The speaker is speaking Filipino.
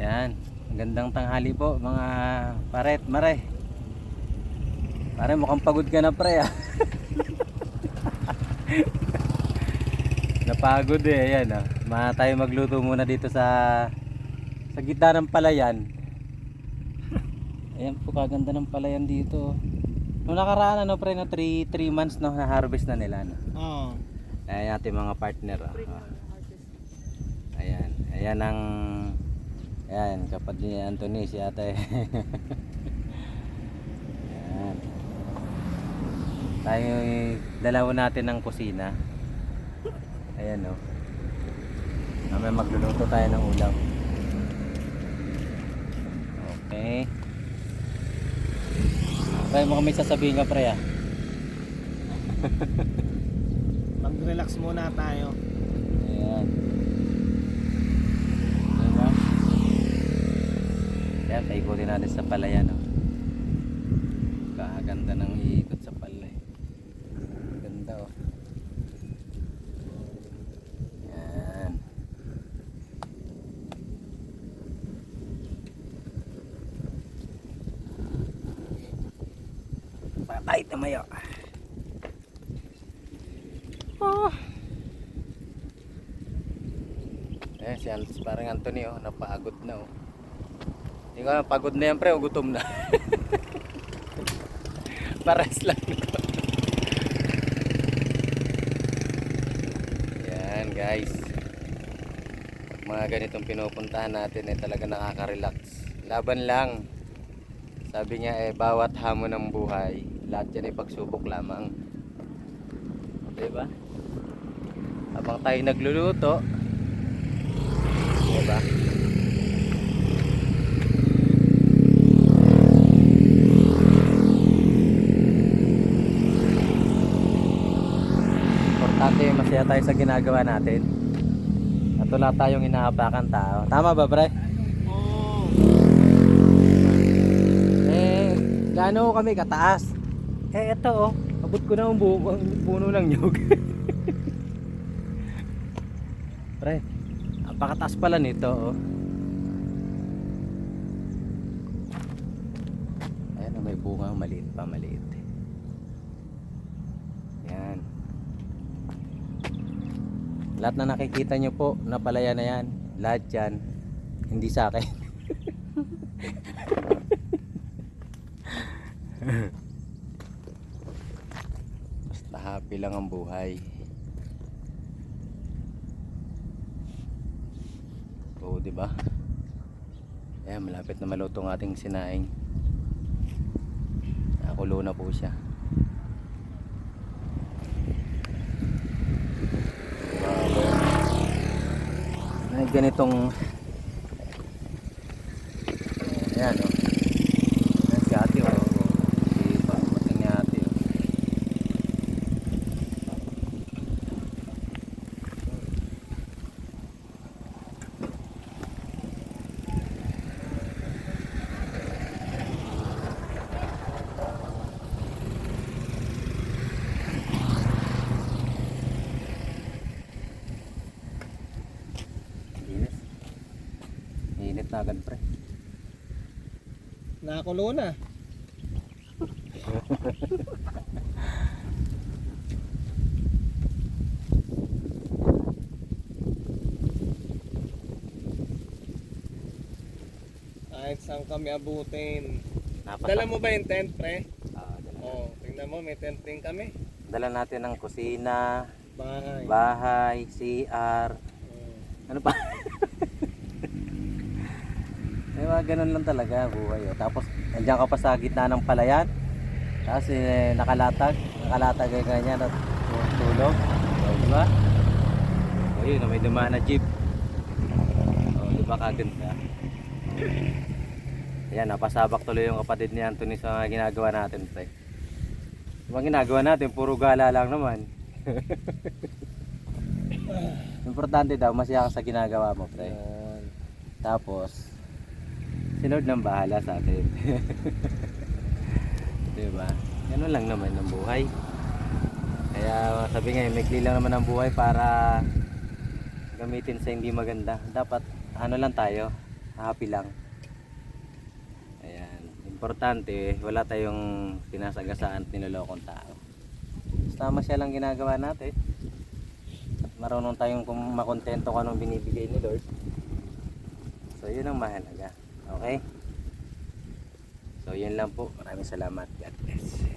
Yan. Magandang tanghali po mga paret, mare. Pare, mukhang pagod ka na pre ah. Napagod eh. Ayan ah. Tayo magluto muna dito sa gitna ng palayan. Ayan po, kaganda ng palayan dito. Nung nakaraan ano pre, na 3 months no, na harvest na nila no. Oo. Ayan ating mga partner ah. Ayan. Ayan ang ayan, kapatid ni Anthony, si ate. Ayan. Tayo dalawa natin ng kusina. Ayan o. Mamaya magluluto tayo ng ulam. Okay. Pre, mukhang may sasabihin ka pre ah. Mag-relax muna tayo. Ayan. Diba? Ayan, paikutin natin sa palayan no? Kaganda ng iikot sa palay. Ganda oh. Ayan. Patay tamayo. Oh. Eh, si parang Anthony oh, napagod na oh. Hindi ko alam, pagod na yan pre o gutom na. Pares lang. Yan guys. Pag mga ganitong pinupuntahan natin eh talaga nakaka-relax. Laban lang. Sabi niya eh bawat hamon ng buhay, lahat yan ay pagsubok lamang. Diba? Habang tayo nagluluto, diba? Importante masaya tayo sa ginagawa natin. At wala tayong inaapakan tao. Tama ba, pre? Oo. Eh, gaano kami kataas? Eh, ito oh. Abot ko na ang puno ng nyug. Pre, napakataas pala nito oh. Ayan oh, may bunga maliit pa, maliit. Yan. Lahat na nakikita nyo po na palaya na yan, lahat yan hindi sa akin. Basta happy lang ang buhay. Oo, di ba? Ayan, malapit na maluto ang ating sinaing. Nakulo na po siya. Ay, ganitong ayan o. Ayan si ate o. Si pamating ni ate o. Init na agad pre. Nakakulo na. Kahit saan kami abutin. Dala mo ba yung tent, pre? Dala. Oo, tingnan mo, may tent din kami. Dala natin ng kusina, Bahay. bahay, CR. Ano pa? Ay, mga ganun lang talaga buhay oh. Tapos nandiyan ka pa sa gitna ng palayan. Tapos nakalatag ay ganyan at tulog. Oh, di ba? Oh, yun, may dumaan na jeep. Oh, di ba kaganda? Ayan, napasabak tuloy yung kapatid ni Anthony sa mga ginagawa natin, pre. Diba ginagawa natin, puro gala lang naman. Importante daw, masaya ka sa ginagawa mo, pre. Tapos, si Lord nang bahala sa atin. Diba? Ganun lang naman ang buhay. Kaya sabi nga, maikli lang naman ang buhay para gamitin sa hindi maganda. Dapat, ano lang tayo, happy lang. Ayan, importante wala tayong sinasagasaan at nilolokong tao. Basta masya lang ginagawa natin. At marunong tayong makontento kung anong binibigay ni Lord. So yun ang mahalaga. Okay? So yun lang po. Maraming salamat. God bless.